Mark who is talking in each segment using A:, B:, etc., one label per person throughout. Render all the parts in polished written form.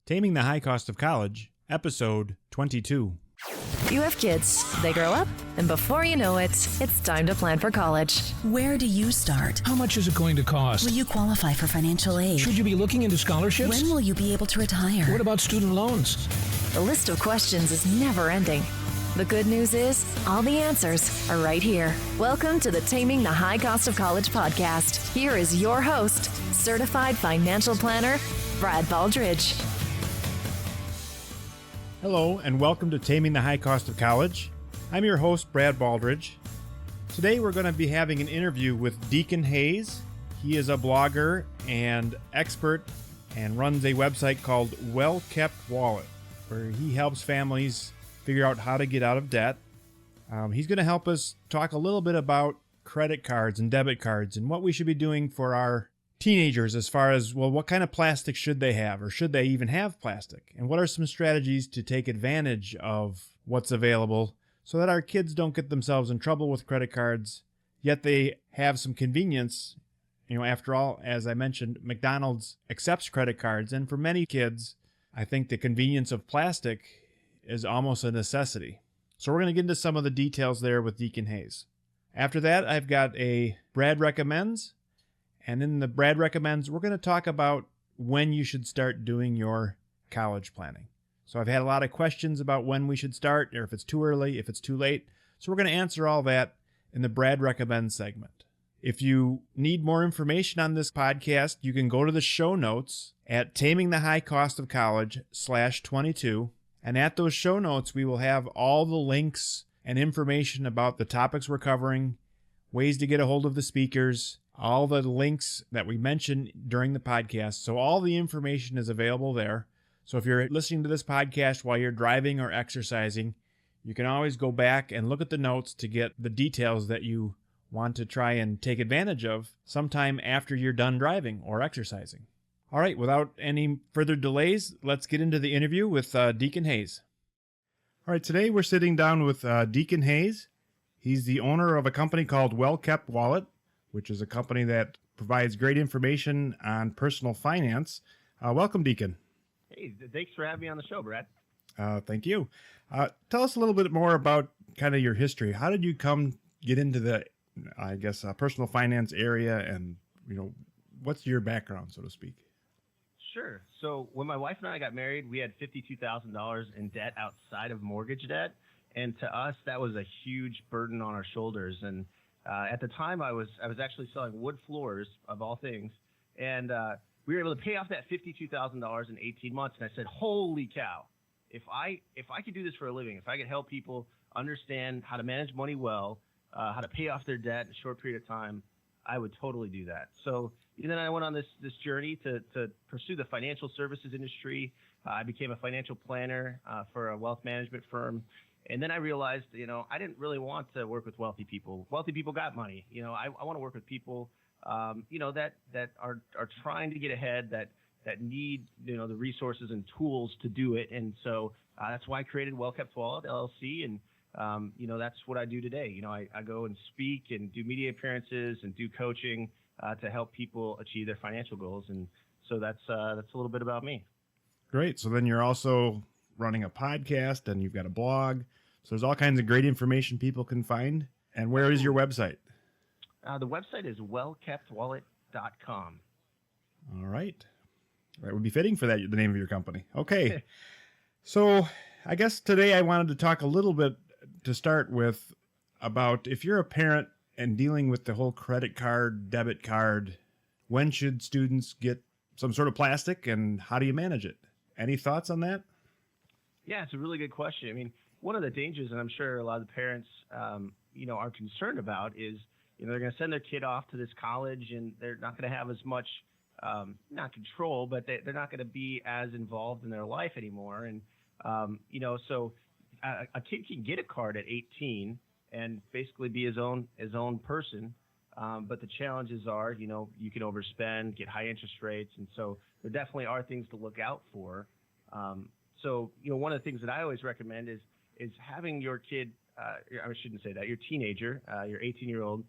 A: Taming the High Cost of College, Ep022.
B: You have kids, they grow up, and before you know it, it's time to plan for college.
C: Where do you start?
D: How much is it going to cost?
C: Will you qualify for financial aid?
D: Should you be looking into scholarships?
C: When will you be able to retire?
D: What about student loans?
B: The list of questions is never ending. The good news is, all the answers are right here. Welcome to the Taming the High Cost of College podcast. Here is your host, certified financial planner, Brad Baldridge.
A: Hello, and welcome to Taming the High Cost of College. I'm your host, Brad Baldridge. Today we're going to be having an interview with Deacon Hayes. He is a blogger and expert and runs a website called Well Kept Wallet, where he helps families figure out how to get out of debt. He's going to help us talk a little bit about credit cards and debit cards and what we should be doing for our teenagers as far as, well, what kind of plastic should they have, or should they even have plastic? And what are some strategies to take advantage of what's available so that our kids don't get themselves in trouble with credit cards, yet they have some convenience. You know, after all, as I mentioned, McDonald's accepts credit cards, and for many kids, I think the convenience of plastic is almost a necessity. So we're going to get into some of the details there with Deacon Hayes. After that, I've got a Brad Recommends. And in the Brad Recommends, we're going to talk about when you should start doing your college planning. So I've had a lot of questions about when we should start, or if it's too early, if it's too late. So we're going to answer all that in the Brad Recommends segment. If you need more information on this podcast, you can go to the show notes at tamingthehighcostofcollege/22. And at those show notes, we will have all the links and information about the topics we're covering, ways to get a hold of the speakers, all the links that we mentioned during the podcast. So all the information is available there. So if you're listening to this podcast while you're driving or exercising, you can always go back and look at the notes to get the details that you want to try and take advantage of sometime after you're done driving or exercising. All right, without any further delays, let's get into the interview with Deacon Hayes. All right, today we're sitting down with Deacon Hayes. He's the owner of a company called Well Kept Wallet, which is a company that provides great information on personal finance. Welcome, Deacon.
E: Hey, thanks for having me on the show, Brad.
A: Thank you. Tell us a little bit more about kind of your history. How did you get into the, personal finance area, and, what's your background, so to speak?
E: Sure. So when my wife and I got married, we had $52,000 in debt outside of mortgage debt. And to us, that was a huge burden on our shoulders. And at the time, I was actually selling wood floors, of all things, and we were able to pay off that $52,000 in 18 months. And I said, "Holy cow! If I could do this for a living, if I could help people understand how to manage money well, how to pay off their debt in a short period of time, I would totally do that." So then I went on this journey to pursue the financial services industry. I became a financial planner for a wealth management firm. And then I realized, I didn't really want to work with wealthy people. Wealthy people got money. I want to work with people, that are trying to get ahead, that need, the resources and tools to do it. And so that's why I created Well Kept Wallet, LLC. And, that's what I do today. I go and speak and do media appearances and do coaching to help people achieve their financial goals. And so that's a little bit about me.
A: Great. So then you're also running a podcast and you've got a blog. So there's all kinds of great information people can find. And where is your website?
E: The website is wellkeptwallet.com.
A: All right. That would be fitting for the name of your company. Okay. So I guess today I wanted to talk a little bit to start with about if you're a parent and dealing with the whole credit card, debit card, when should students get some sort of plastic and how do you manage it? Any thoughts on that?
E: Yeah, it's a really good question. I mean, one of the dangers, and I'm sure a lot of the parents, are concerned about is, they're going to send their kid off to this college and they're not going to have as much, not control, but they're not going to be as involved in their life anymore. And, so a kid can get a card at 18 and basically be his own person. But the challenges are, you can overspend, get high interest rates. And so there definitely are things to look out for. So, one of the things that I always recommend is having your kid, I shouldn't say that, your teenager, your 18-year-old,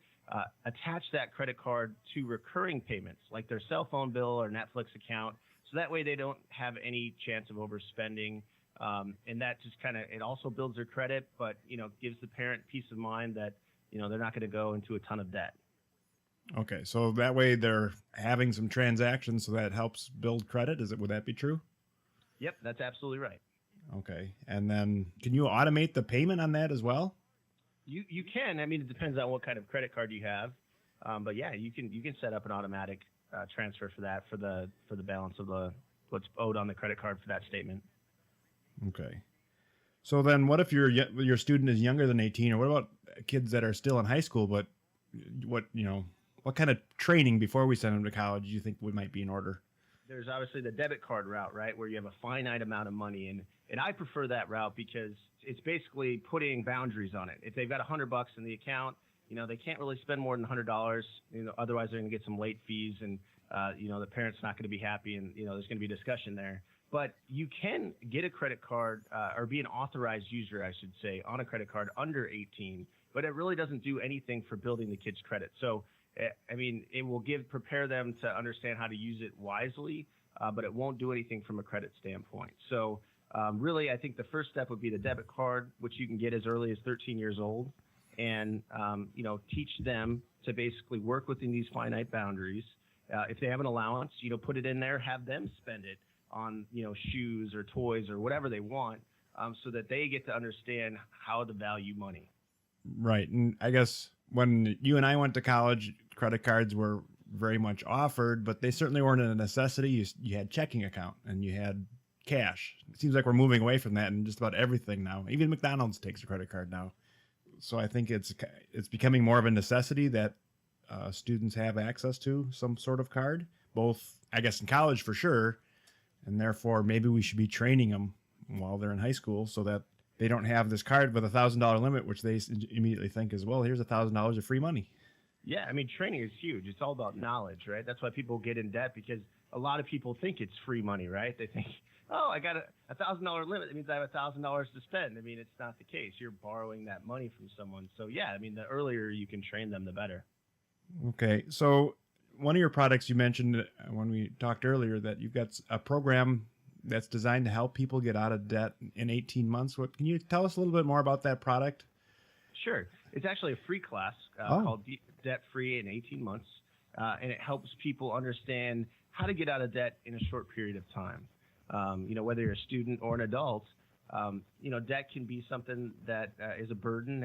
E: attach that credit card to recurring payments like their cell phone bill or Netflix account So that way they don't have any chance of overspending. And that just it also builds their credit, but, gives the parent peace of mind that, they're not going to go into a ton of debt.
A: Okay, so that way they're having some transactions, so that helps build credit. Would that be true?
E: Yep, that's absolutely right.
A: Okay, and then can you automate the payment on that as well?
E: You can. I mean, it depends on what kind of credit card you have, but yeah, you can set up an automatic transfer for that for the balance of what's owed on the credit card for that statement.
A: Okay, so then what if your student is younger than 18, or what about kids that are still in high school? But what kind of training before we send them to college do you think might be in order?
E: There's obviously the debit card route, right, where you have a finite amount of money, and I prefer that route because it's basically putting boundaries on it. If they've got $100 in the account, they can't really spend more than $100. Otherwise they're going to get some late fees, and the parent's not going to be happy, and there's going to be discussion there. But you can get a credit card or be an authorized user, I should say, on a credit card under 18, but it really doesn't do anything for building the kid's credit. So I mean, it will prepare them to understand how to use it wisely, but it won't do anything from a credit standpoint. So really, I think the first step would be the debit card, which you can get as early as 13 years old, and teach them to basically work within these finite boundaries. If they have an allowance, put it in there, have them spend it on shoes or toys or whatever they want, so that they get to understand how to value money.
A: Right, and I guess when you and I went to college, credit cards were very much offered, but they certainly weren't a necessity. You had checking account and you had cash. It seems like we're moving away from that in just about everything now. Even McDonald's takes a credit card now. So I think it's becoming more of a necessity that students have access to some sort of card, both, I guess, in college for sure, and therefore maybe we should be training them while they're in high school so that they don't have this card with $1,000 limit, which they immediately think is, well, here's $1,000 of free money. Yeah,
E: I mean, training is huge. It's all about knowledge, right? That's why people get in debt, because a lot of people think it's free money, right? They think, oh, I got a $1,000 limit. That means I have $1,000 to spend. I mean, it's not the case. You're borrowing that money from someone. So, yeah, I mean, the earlier you can train them, the better.
A: Okay, so one of your products you mentioned when we talked earlier that you've got a program that's designed to help people get out of debt in 18 months. Can you tell us a little bit more about that product?
E: Sure. It's actually a free class called Debt Free in 18 months, and it helps people understand how to get out of debt in a short period of time. Whether you're a student or an adult, debt can be something that is a burden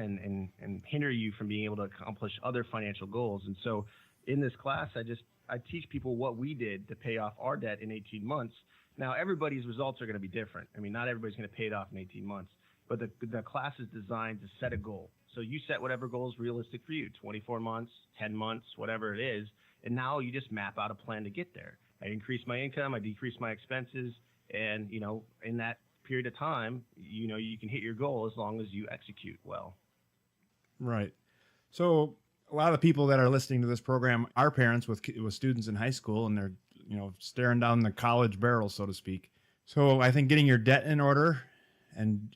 E: and hinder you from being able to accomplish other financial goals. And so in this class, I teach people what we did to pay off our debt in 18 months. Now, everybody's results are going to be different. I mean, not everybody's going to pay it off in 18 months, but the class is designed to set a goal. So you set whatever goal is realistic for you, 24 months, 10 months, whatever it is, and now you just map out a plan to get there. I increase my income, I decrease my expenses, and, in that period of time, you can hit your goal as long as you execute well.
A: Right. So a lot of the people that are listening to this program are parents with students in high school, and they're staring down the college barrel, so to speak. So I think getting your debt in order and,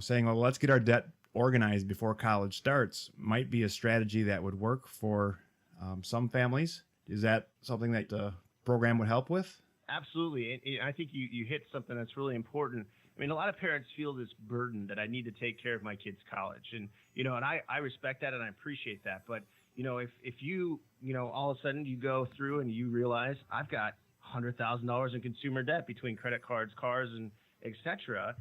A: saying, well, let's get our debt organized before college starts might be a strategy that would work for some families. Is that something that the program would help with?
E: Absolutely. And I think you hit something that's really important. I mean, a lot of parents feel this burden that I need to take care of my kid's college. And, and I respect that and I appreciate that. But, if you, all of a sudden you go through and you realize I've got $100,000 in consumer debt between credit cards, cars, and et cetera,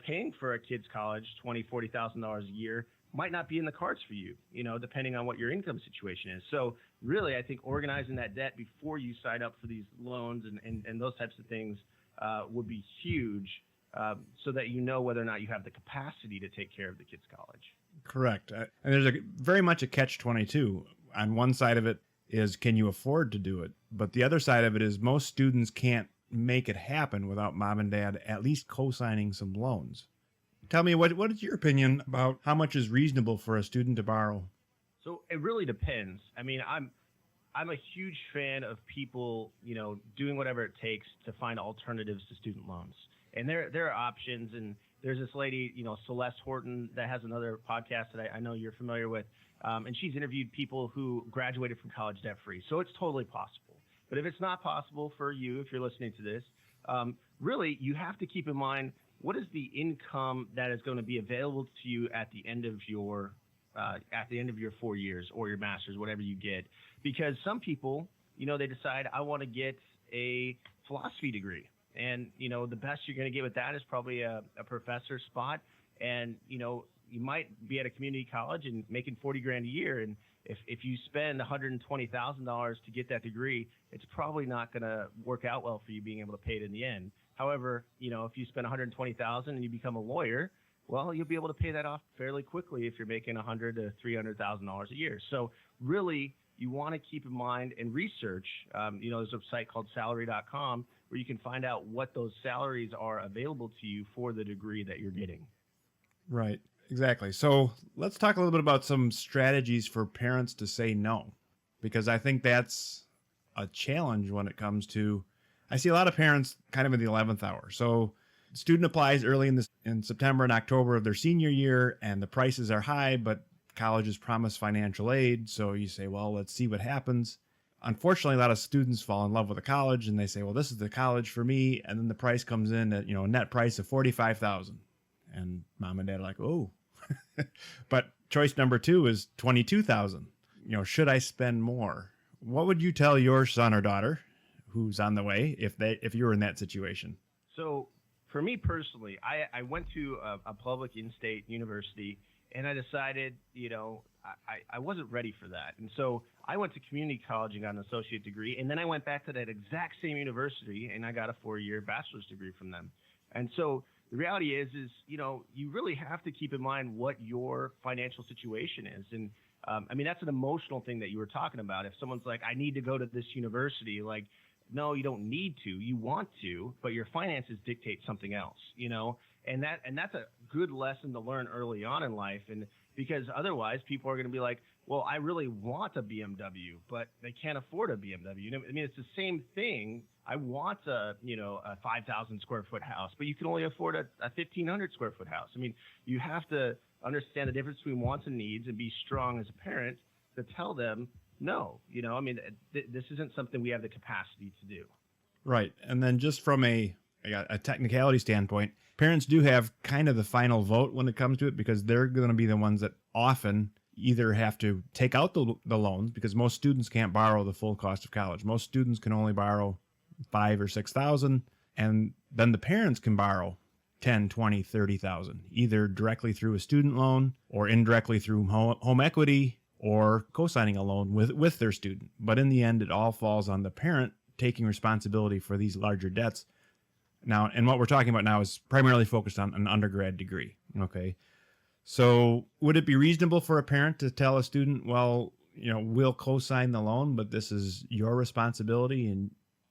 E: paying for a kid's college, $20,000, $40,000 a year might not be in the cards for you, depending on what your income situation is. So really, I think organizing that debt before you sign up for these loans and those types of things would be huge, so that whether or not you have the capacity to take care of the kid's college.
A: Correct. And there's very much a catch-22. On one side of it is, can you afford to do it? But the other side of it is most students can't make it happen without mom and dad at least co-signing some loans. Tell me, what is your opinion about how much is reasonable for a student to borrow?
E: So it really depends. I mean, I'm a huge fan of people, doing whatever it takes to find alternatives to student loans. And there are options. And there's this lady, Celeste Horton, that has another podcast that I know you're familiar with. And she's interviewed people who graduated from college debt free. So it's totally possible. But if it's not possible for you, if you're listening to this, Really, you have to keep in mind, what is the income that is going to be available to you at the end of your 4 years or your master's, whatever you get. Because some people, they decide, I want to get a philosophy degree. And, the best you're going to get with that is probably a professor spot. And, you might be at a community college and making $40,000 a year. And if you spend $120,000 to get that degree, it's probably not going to work out well for you being able to pay it in the end. However, if you spend $120,000 and you become a lawyer, well, you'll be able to pay that off fairly quickly if you're making $100,000 to $300,000 a year. So really, you want to keep in mind and research. There's a site called salary.com where you can find out what those salaries are available to you for the degree that you're getting.
A: Right. Exactly. So let's talk a little bit about some strategies for parents to say no, because I think that's a challenge when it comes to, I see a lot of parents kind of in the 11th hour. So student applies early in September and October of their senior year, and the prices are high, but colleges promise financial aid. So you say, well, let's see what happens. Unfortunately, a lot of students fall in love with a college and they say, well, this is the college for me. And then the price comes in at, a net price of $45,000. And mom and dad are like, oh, but choice number 2 is $22,000. Should I spend more? What would you tell your son or daughter who's on the way if you were in that situation?
E: So for me personally, I went to a public in-state university, and I decided, I wasn't ready for that. And so I went to community college and got an associate degree, and then I went back to that exact same university, and I got a 4-year bachelor's degree from them. And so the reality is, you really have to keep in mind what your financial situation is. And that's an emotional thing that you were talking about. If someone's like, I need to go to this university, like, no, you don't need to. You want to, but your finances dictate something else, and that's a good lesson to learn early on in life. And because otherwise people are going to be like, well, I really want a BMW, but they can't afford a BMW. It's the same thing. I want a 5,000 square foot house, but you can only afford a 1,500 square foot house. You have to understand the difference between wants and needs and be strong as a parent to tell them, no, this isn't something we have the capacity to do.
A: Right. And then just from a technicality standpoint, parents do have kind of the final vote when it comes to it, because they're going to be the ones that often either have to take out the loans, because most students can't borrow the full cost of college. Most students can only borrow $5,000 or $6,000, and then the parents can borrow $10,000, $20,000, $30,000, either directly through a student loan or indirectly through home equity or co-signing a loan with their student. But in the end, it all falls on the parent taking responsibility for these larger debts. Now, and what we're talking about now is primarily focused on an undergrad degree. Okay. So would it be reasonable for a parent to tell a student, well, we'll co-sign the loan, but this is your responsibility, and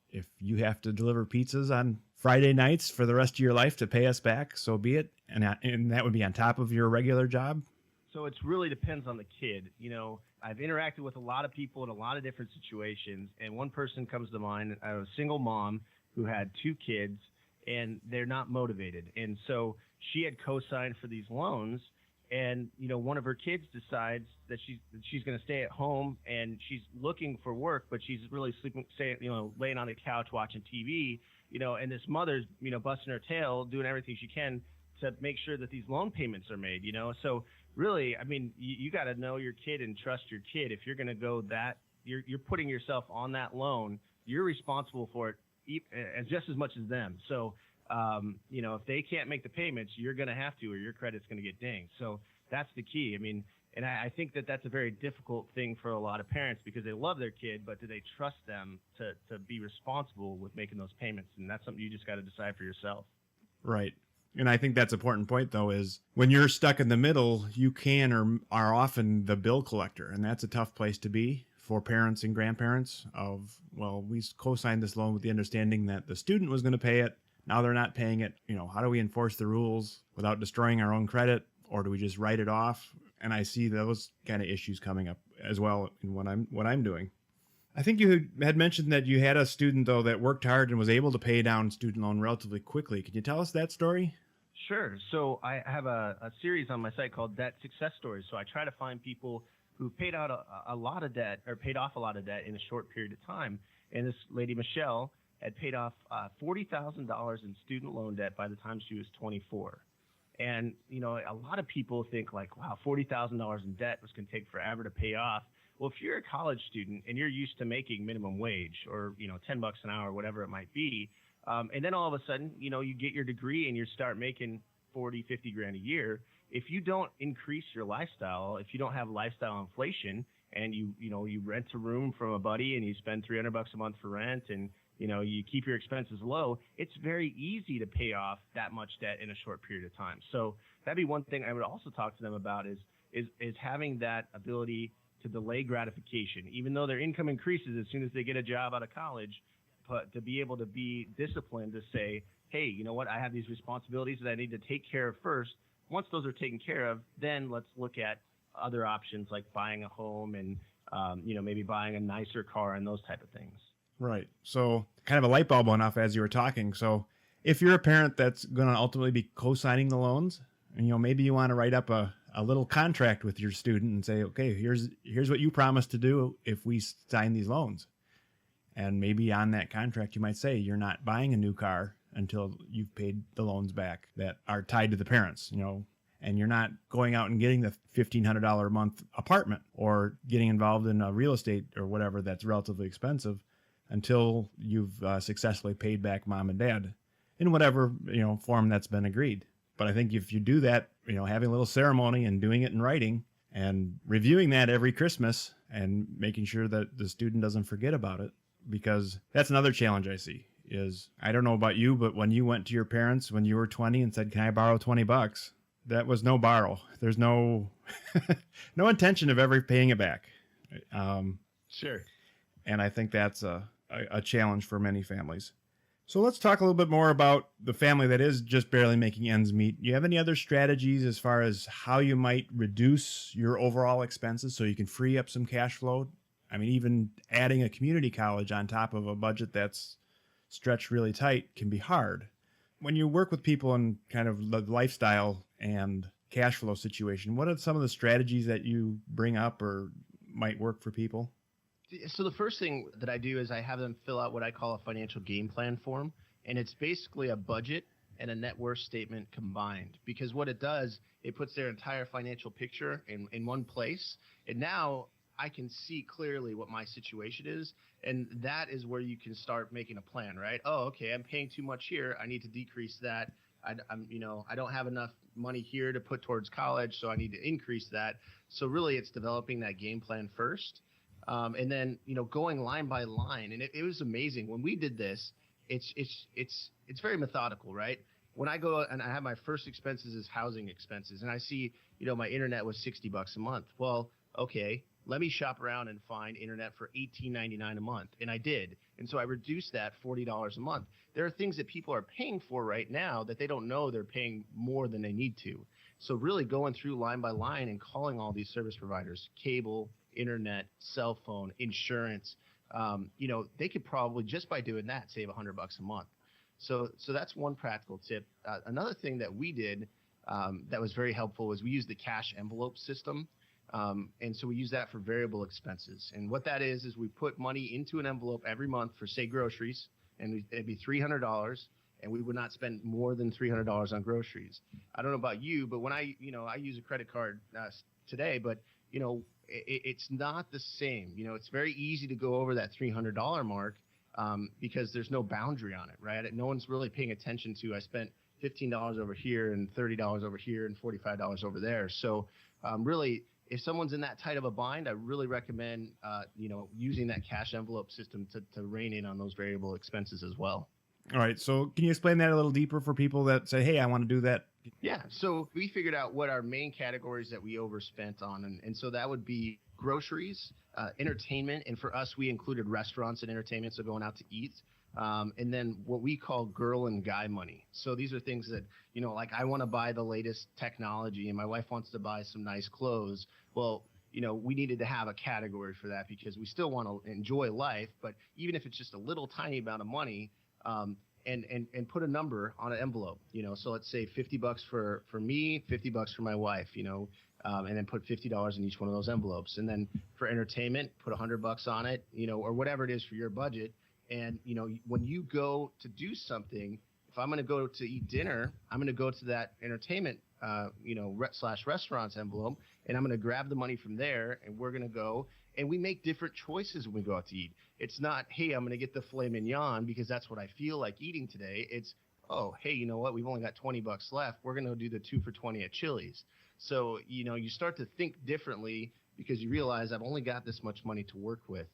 A: if you have to deliver pizzas on Friday nights for the rest of your life to pay us back, so be it. And that would be on top of your regular job?
E: So it really depends on the kid. I've interacted with a lot of people in a lot of different situations, and one person comes to mind, a single mom who had 2 kids, and they're not motivated. And so she had co-signed for these loans, and one of her kids decides that she's going to stay at home, and she's looking for work, but she's really laying on the couch watching TV, and this mother's busting her tail, doing everything she can to make sure that these loan payments are made. So really, you got to know your kid and trust your kid. If you're going to go that, you're putting yourself on that loan, you're responsible for it just as much as them. So if they can't make the payments, you're going to have to, or your credit's going to get dinged. So that's the key. And I think that that's a very difficult thing for a lot of parents, because they love their kid, but do they trust them to be responsible with making those payments? And that's something you just got to decide for yourself.
A: Right. And I think that's an important point, though, is when you're stuck in the middle, you can or are often the bill collector. And that's a tough place to be for parents and grandparents of, well, we co-signed this loan with the understanding that the student was going to pay it. Now they're not paying it. How do we enforce the rules without destroying our own credit? Or do we just write it off? And I see those kind of issues coming up as well in what I'm doing. I think you had mentioned that you had a student, though, that worked hard and was able to pay down student loan relatively quickly. Could you tell us that story?
E: Sure. So I have a series on my site called Debt Success Stories. So I try to find people who paid out a lot of debt, or paid off a lot of debt in a short period of time. And this lady, Michelle, had paid off $40,000 in student loan debt by the time she was 24. And, a lot of people think like, wow, $40,000 in debt was going to take forever to pay off. Well, if you're a college student and you're used to making minimum wage or, $10 an hour, whatever it might be, and then all of a sudden, you get your degree and you start making 40, 50 grand a year. If you don't increase your lifestyle, if you don't have lifestyle inflation and you rent a room from a buddy and you spend $300 a month for rent and, you keep your expenses low, it's very easy to pay off that much debt in a short period of time. So that'd be one thing I would also talk to them about is having that ability to delay gratification, even though their income increases as soon as they get a job out of college, but to be able to be disciplined to say, hey, you know what, I have these responsibilities that I need to take care of first. Once those are taken care of, then let's look at other options like buying a home and, maybe buying a nicer car and those type of things.
A: Right. So kind of a light bulb went off as you were talking. So if you're a parent that's going to ultimately be co-signing the loans, and, maybe you want to write up a little contract with your student and say, okay, here's what you promised to do if we sign these loans. And maybe on that contract, you might say you're not buying a new car until you've paid the loans back that are tied to the parents, and you're not going out and getting the $1,500 a month apartment or getting involved in a real estate or whatever that's relatively expensive until you've successfully paid back mom and dad in whatever, form that's been agreed. But I think if you do that, having a little ceremony and doing it in writing and reviewing that every Christmas and making sure that the student doesn't forget about it, because that's another challenge I see is, I don't know about you, but when you went to your parents when you were 20 and said, can I borrow $20? That was no borrow. There's no, no intention of ever paying it back.
E: Sure.
A: And I think that's a challenge for many families. So let's talk a little bit more about the family that is just barely making ends meet. Do you have any other strategies as far as how you might reduce your overall expenses so you can free up some cash flow? I mean, even adding a community college on top of a budget that's stretched really tight can be hard. When you work with people in kind of the lifestyle and cash flow situation, what are some of the strategies that you bring up or might work for people?
E: So the first thing that I do is I have them fill out what I call a financial game plan form. And it's basically a budget and a net worth statement combined, because what it does, it puts their entire financial picture in one place. And now I can see clearly what my situation is. And that is where you can start making a plan, right? Oh, okay, I'm paying too much here. I need to decrease that. I don't have enough money here to put towards college, so I need to increase that. So really it's developing that game plan first. And then, going line by line. And it was amazing. When we did this, it's very methodical, right? When I go and I have my first expenses is housing expenses, and I see, my internet was $60 a month. Well, okay, let me shop around and find internet for $18.99 a month. And I did. And so I reduced that $40 a month. There are things that people are paying for right now that they don't know they're paying more than they need to. So really going through line by line and calling all these service providers, cable, internet, cell phone, insurance, they could probably, just by doing that, save $100 a month. So that's one practical tip. Another thing that we did that was very helpful was we used the cash envelope system. And so we use that for variable expenses. And what that is we put money into an envelope every month for, say, groceries, and it'd be $300, and we would not spend more than $300 on groceries. I don't know about you, but when I use a credit card today, but, it's not the same. It's very easy to go over that $300 mark because there's no boundary on it, right? No one's really paying attention to, I spent $15 over here and $30 over here and $45 over there. So really, if someone's in that tight of a bind, I really recommend, using that cash envelope system to rein in on those variable expenses as well.
A: All right. So can you explain that a little deeper for people that say, hey, I want to do that?
E: Yeah. So we figured out what our main categories that we overspent on. And so that would be groceries, entertainment. And for us, we included restaurants and entertainment. So going out to eat. And then what we call girl and guy money. So these are things that, like I want to buy the latest technology and my wife wants to buy some nice clothes. Well, we needed to have a category for that because we still want to enjoy life. But even if it's just a little tiny amount of money, and put a number on an envelope, so let's say $50 for me, $50 for my wife, and then put $50 in each one of those envelopes. And then for entertainment, put $100 on it, or whatever it is for your budget. And, when you go to do something, if I'm going to go to eat dinner, I'm going to go to that entertainment, / restaurants envelope, and I'm going to grab the money from there, and we're going to go, and we make different choices when we go out to eat. It's not, hey, I'm going to get the filet mignon because that's what I feel like eating today. It's, oh, hey, you know what? We've only got $20 left. We're going to do the 2 for $20 at Chili's. So, you start to think differently because you realize I've only got this much money to work with.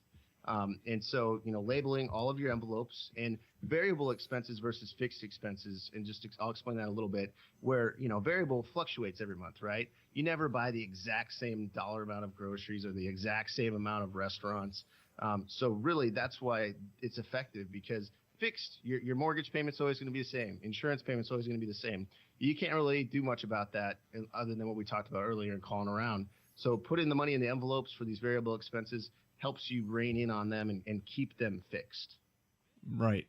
E: And so, labeling all of your envelopes and variable expenses versus fixed expenses. And I'll explain that a little bit, where, variable fluctuates every month, right? You never buy the exact same dollar amount of groceries or the exact same amount of restaurants. So really that's why it's effective, because fixed, your mortgage payment's always going to be the same. Insurance payment's always going to be the same. You can't really do much about that other than what we talked about earlier and calling around. So putting the money in the envelopes for these variable expenses helps you rein in on them and keep them fixed. Right.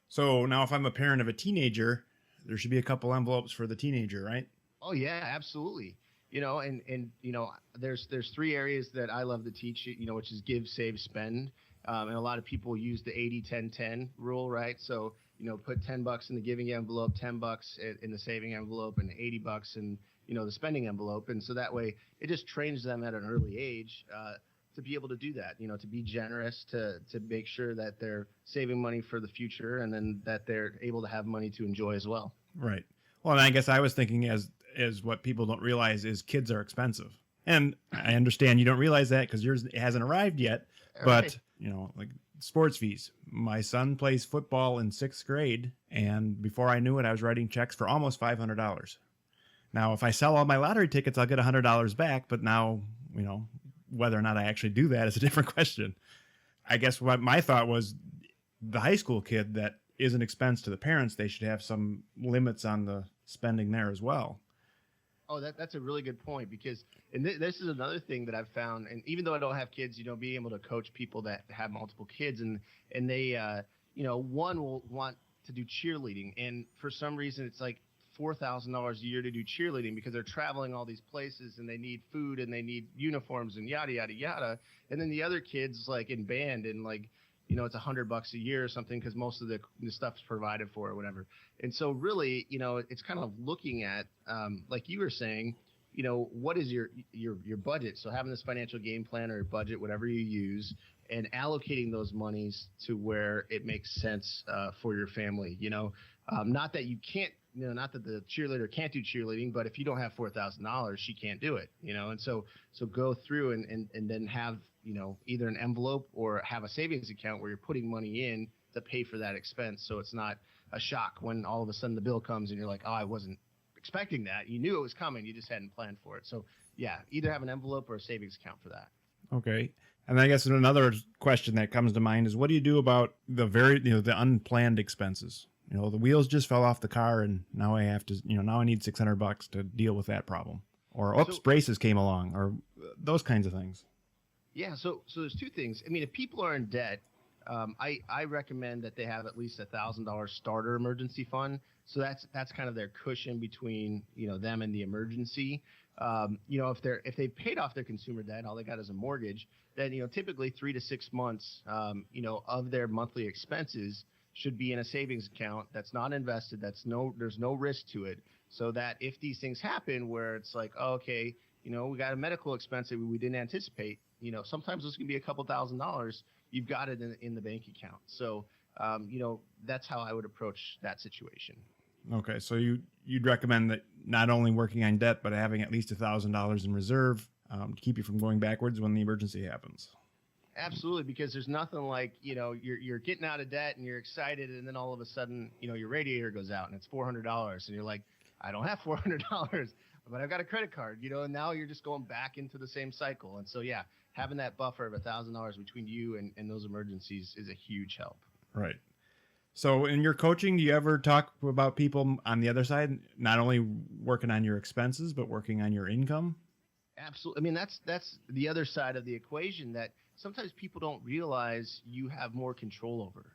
A: So now if I'm a parent of a teenager, there should be a couple envelopes for the teenager, right?
E: Oh yeah, absolutely. There's 3 areas that I love to teach, which is give, save, spend. And a lot of people use the 80-10-10 rule, right? So, put $10 in the giving envelope, $10 in the saving envelope, and $80 in, the spending envelope. And so that way it just trains them at an early age, to be able to do that, to be generous, to make sure that they're saving money for the future, and then that they're able to have money to enjoy as well.
A: Right. Well, and I guess I was thinking as what people don't realize is kids are expensive. And I understand you don't realize that because yours hasn't arrived yet. But, like sports fees. My son plays football in 6th grade, and before I knew it, I was writing checks for almost $500. Now, if I sell all my lottery tickets, I'll get $100 back. But now, whether or not I actually do that is a different question. I guess what my thought was, the high school kid that is an expense to the parents, they should have some limits on the spending there as well.
E: Oh, that's a really good point, because this is another thing that I've found. And even though I don't have kids, being able to coach people that have multiple kids, and they, one will want to do cheerleading. And for some reason, it's like $4,000 a year to do cheerleading because they're traveling all these places and they need food and they need uniforms and yada, yada, yada. And then the other kids like in band and like, it's $100 a year or something because most of the stuff's provided for or whatever. And so really, it's kind of looking at, like you were saying, what is your budget? So having this financial game plan or budget, whatever you use, and allocating those monies to where it makes sense for your family. Not that you can't, not that the cheerleader can't do cheerleading, but if you don't have $4,000, she can't do it. And so go through and then have, either an envelope or have a savings account where you're putting money in to pay for that expense. So it's not a shock when all of a sudden the bill comes and you're like, oh, I wasn't expecting that. You knew it was coming. You just hadn't planned for it. So yeah, either have an envelope or a savings account for that.
A: Okay. And I guess another question that comes to mind is, what do you do about the unplanned expenses? The wheels just fell off the car and now I have to, now I need $600 to deal with that problem. Or, braces came along, or those kinds of things.
E: Yeah. So there's 2 things. I mean, if people are in debt, I recommend that they have at least $1,000 starter emergency fund. So that's kind of their cushion between, them and the emergency. If they paid off their consumer debt, all they got is a mortgage, then, typically 3 to 6 months, of their monthly expenses should be in a savings account that's not invested. There's no risk to it. So that if these things happen where it's like, oh, okay, we got a medical expense that we didn't anticipate, sometimes those can be a couple $1,000s. You've got it in the bank account. So, that's how I would approach that situation.
A: Okay. So you'd recommend that not only working on debt, but having at least $1,000 in reserve to keep you from going backwards when the emergency happens.
E: Absolutely, because there's nothing like, you're getting out of debt and you're excited, and then all of a sudden, your radiator goes out and it's $400, and you're like, I don't have $400, but I've got a credit card, and now you're just going back into the same cycle. And so, yeah, having that buffer of $1,000 between you and those emergencies is a huge help.
A: Right. So in your coaching, do you ever talk about people on the other side, not only working on your expenses, but working on your income?
E: Absolutely. I mean, that's the other side of the equation that sometimes people don't realize you have more control over.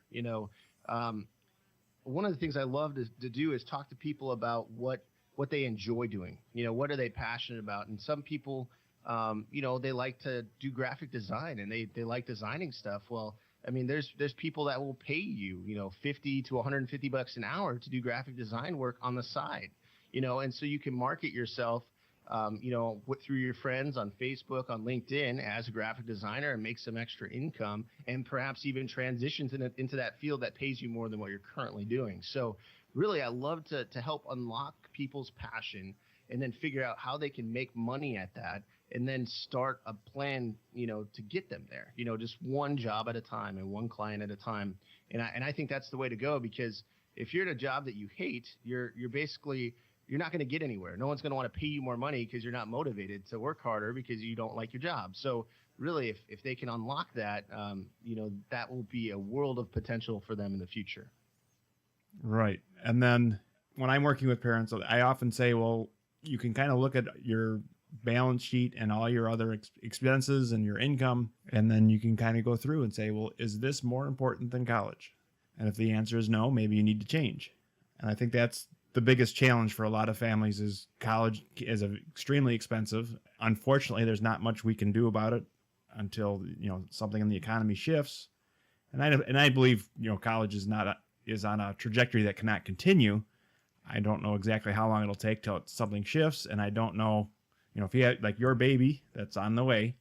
E: One of the things I love to do is talk to people about what they enjoy doing. What are they passionate about? And some people, they like to do graphic design and they like designing stuff. Well, I mean, there's people that will pay you, 50 to 150 bucks an hour to do graphic design work on the side, and so you can market yourself, through your friends on Facebook, on LinkedIn as a graphic designer and make some extra income, and perhaps even transition into that field that pays you more than what you're currently doing. So really, I love to help unlock people's passion and then figure out how they can make money at that, and then start a plan, to get them there, just one job at a time and one client at a time. And I think that's the way to go, because if you're in a job that you hate, you're not going to get anywhere. No one's going to want to pay you more money because you're not motivated to work harder because you don't like your job. So really, if they can unlock that, that will be a world of potential for them in the future.
A: Right. And then when I'm working with parents, I often say, well, you can kind of look at your balance sheet and all your other expenses and your income, and then you can kind of go through and say, well, is this more important than college? And if the answer is no, maybe you need to change. And I think that's the biggest challenge for a lot of families, is college is extremely expensive. Unfortunately, there's not much we can do about it until, something in the economy shifts. And I believe, college is on a trajectory that cannot continue. I don't know exactly how long it'll take till something shifts. And I don't know, if you have, like, your baby that's on the way,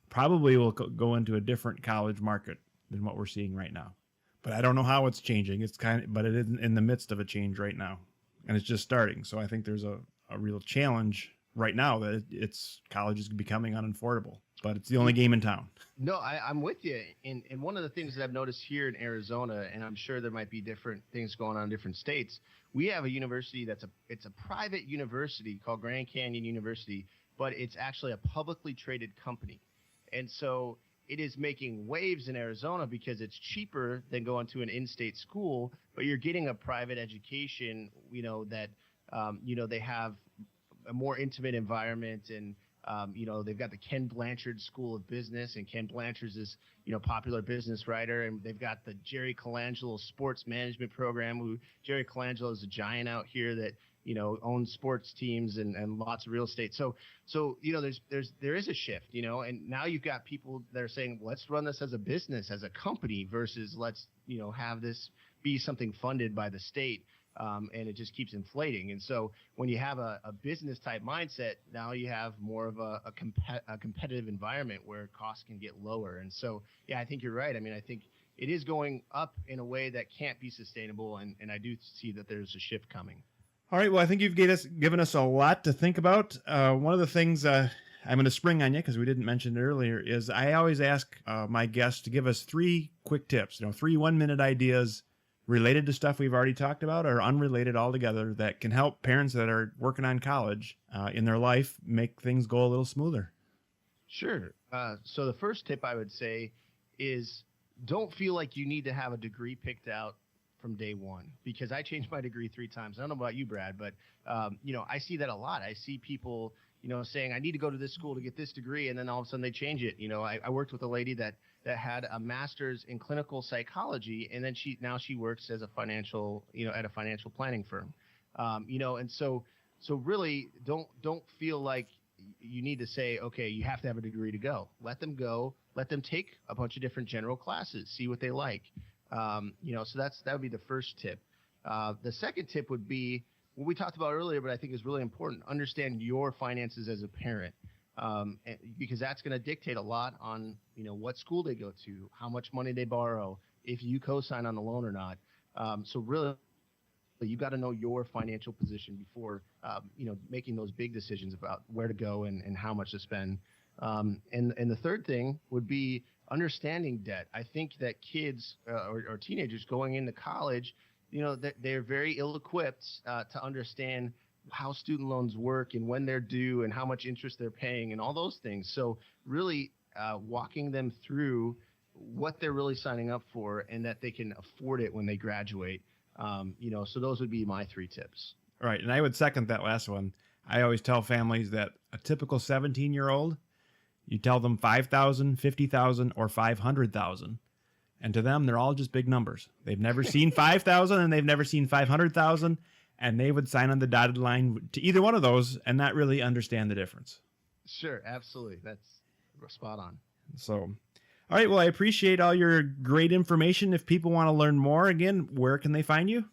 A: probably will go into a different college market than what we're seeing right now. But I don't know how it's changing. But it is in the midst of a change right now, and it's just starting. So I think there's a real challenge right now that college is becoming unaffordable, but it's the only game in town.
E: No, I'm with you. And one of the things that I've noticed here in Arizona, and I'm sure there might be different things going on in different states, we have a university it's a private university called Grand Canyon University, but it's actually a publicly traded company. And so it is making waves in Arizona because it's cheaper than going to an in-state school, but you're getting a private education, that, they have a more intimate environment, and, they've got the Ken Blanchard School of Business, and Ken Blanchard's this, popular business writer, and they've got the Jerry Colangelo Sports Management Program. Jerry Colangelo is a giant out here that, owns sports teams and lots of real estate. So, there is a shift, and now you've got people that are saying, let's run this as a business, as a company, versus let's, have this be something funded by the state. And it just keeps inflating. And so when you have a business type mindset, now you have more of a competitive environment where costs can get lower. And so, yeah, I think you're right. I mean, I think it is going up in a way that can't be sustainable. And I do see that there's a shift coming.
A: All right. Well, I think you've given us a lot to think about. One of the things I'm going to spring on you, because we didn't mention it earlier, is I always ask my guests to give us 3 quick tips, 3 1-minute ideas related to stuff we've already talked about or unrelated altogether that can help parents that are working on college in their life make things go a little smoother.
E: Sure. So the first tip I would say is don't feel like you need to have a degree picked out from day one, because I changed my degree 3 times. I don't know about you, Brad, but, I see that a lot. I see people, saying I need to go to this school to get this degree, and then all of a sudden they change it. I worked with a lady that had a master's in clinical psychology, and then she works as a financial, at a financial planning firm. And so really don't feel like you need to say, okay, you have to have a degree to go. Let them go. Let them take a bunch of different general classes, see what they like. So that would be the first tip. The second tip would be what we talked about earlier, but I think is really important. Understand your finances as a parent, because that's going to dictate a lot on, what school they go to, how much money they borrow, if you co-sign on the loan or not. So really, you got to know your financial position before, making those big decisions about where to go and how much to spend. And the third thing would be understanding debt. I think that kids or teenagers going into college, they're very ill-equipped to understand how student loans work and when they're due and how much interest they're paying and all those things. So really walking them through what they're really signing up for and that they can afford it when they graduate. So those would be my 3 tips.
A: Right. And I would second that last one. I always tell families that a typical 17-year-old, you tell them 5,000, 50,000, or 500,000. And to them, they're all just big numbers. They've never seen 5,000 and they've never seen 500,000. And they would sign on the dotted line to either one of those and not really understand the difference.
E: Sure. Absolutely. That's spot on.
A: So, All right. Well, I appreciate all your great information. If people want to learn more, again, where can they find you?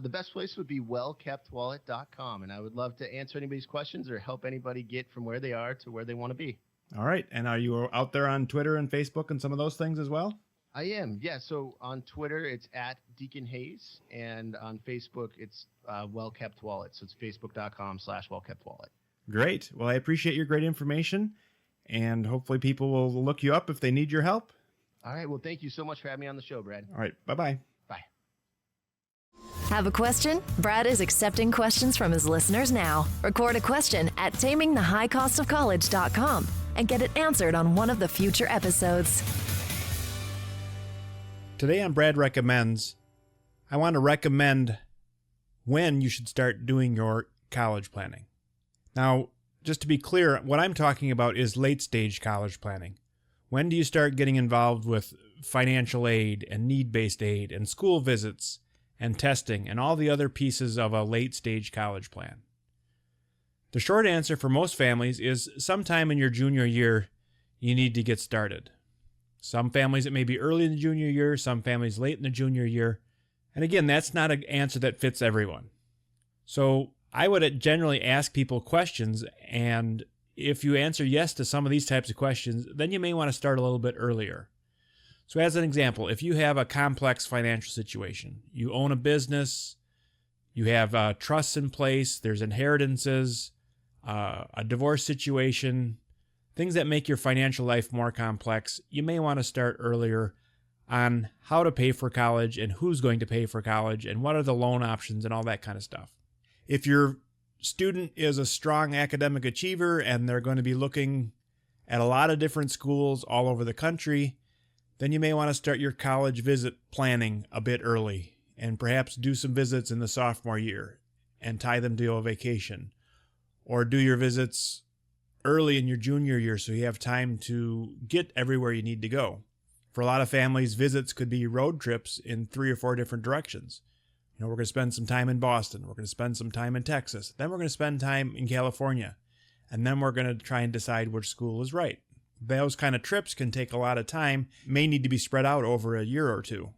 E: The best place would be wellkeptwallet.com, and I would love to answer anybody's questions or help anybody get from where they are to where they want to be.
A: All right. And are you out there on Twitter and Facebook and some of those things as well?
E: I am. Yeah. So on Twitter, it's at Deacon Hayes, and on Facebook, it's wellkeptwallet. So it's facebook.com/wellkeptwallet.
A: Great. Well, I appreciate your great information, and hopefully people will look you up if they need your help.
E: All right. Well, thank you so much for having me on the show, Brad.
A: All right. Bye-bye.
E: Bye.
B: Have a question? Brad is accepting questions from his listeners now. Record a question at tamingthehighcostofcollege.com and get it answered on one of the future episodes.
A: Today on Brad Recommends, I want to recommend when you should start doing your college planning. Now, just to be clear, what I'm talking about is late-stage college planning. When do you start getting involved with financial aid and need-based aid and school visits and testing and all the other pieces of a late-stage college plan? The short answer for most families is sometime in your junior year, you need to get started. Some families, it may be early in the junior year, some families late in the junior year. And again, that's not an answer that fits everyone. So I would generally ask people questions, and if you answer yes to some of these types of questions, then you may want to start a little bit earlier. So as an example, if you have a complex financial situation, you own a business, you have trusts in place, there's inheritances, a divorce situation, things that make your financial life more complex, you may want to start earlier on how to pay for college and who's going to pay for college and what are the loan options and all that kind of stuff. If your student is a strong academic achiever and they're going to be looking at a lot of different schools all over the country, then you may want to start your college visit planning a bit early and perhaps do some visits in the sophomore year and tie them to a vacation, or do your visits early in your junior year so you have time to get everywhere you need to go. For a lot of families, visits could be road trips in 3 or 4 different directions. You know, we're going to spend some time in Boston, we're going to spend some time in Texas, then we're going to spend time in California, and then we're going to try and decide which school is right. Those kind of trips can take a lot of time, may need to be spread out over a year or two.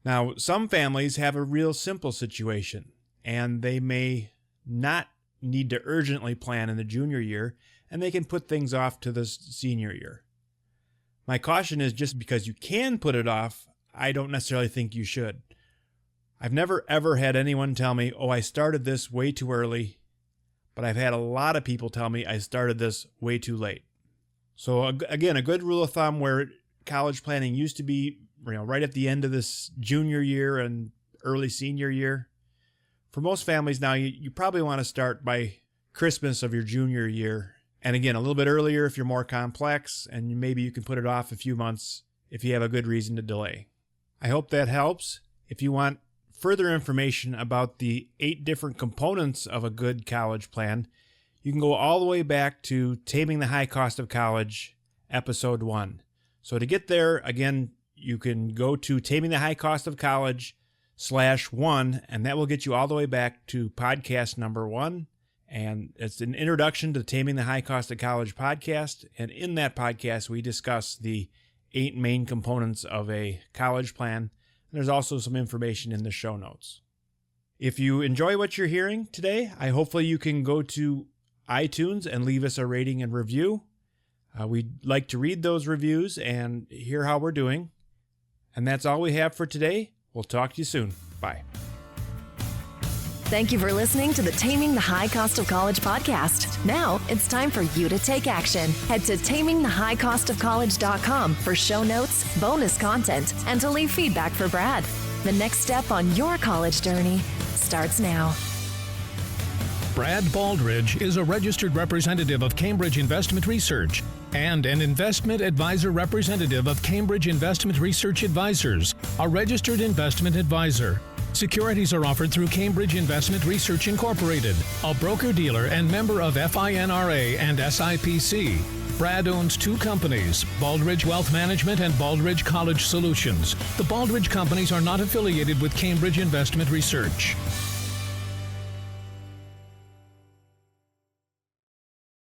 A: Now, some families have a real simple situation, and they may not need to urgently plan in the junior year, and they can put things off to the senior year. My caution is just because you can put it off, I don't necessarily think you should. I've never ever had anyone tell me, oh, I started this way too early, but I've had a lot of people tell me I started this way too late. So again, a good rule of thumb where college planning used to be, right at the end of this junior year and early senior year. For most families now, you probably want to start by Christmas of your junior year. And again, a little bit earlier if you're more complex, and maybe you can put it off a few months if you have a good reason to delay. I hope that helps. If you want further information about the 8 different components of a good college plan, you can go all the way back to Taming the High Cost of College, Episode 1. So to get there, again, you can go to Taming the High Cost of College /1, and that will get you all the way back to podcast number 1. And it's an introduction to Taming the High Cost of College podcast. And in that podcast, we discuss the 8 main components of a college plan. And there's also some information in the show notes. If you enjoy what you're hearing today, hopefully you can go to iTunes and leave us a rating and review. We'd like to read those reviews and hear how we're doing. And that's all we have for today. We'll talk to you soon. Bye.
B: Thank you for listening to the Taming the High Cost of College podcast. Now it's time for you to take action. Head to tamingthehighcostofcollege.com for show notes, bonus content, and to leave feedback for Brad. The next step on your college journey starts now.
D: Brad Baldridge is a registered representative of Cambridge Investment Research and an investment advisor representative of Cambridge Investment Research Advisors, a registered investment advisor. Securities are offered through Cambridge Investment Research Incorporated, a broker-dealer and member of FINRA and SIPC. Brad owns 2 companies, Baldridge Wealth Management and Baldridge College Solutions. The Baldridge companies are not affiliated with Cambridge Investment Research.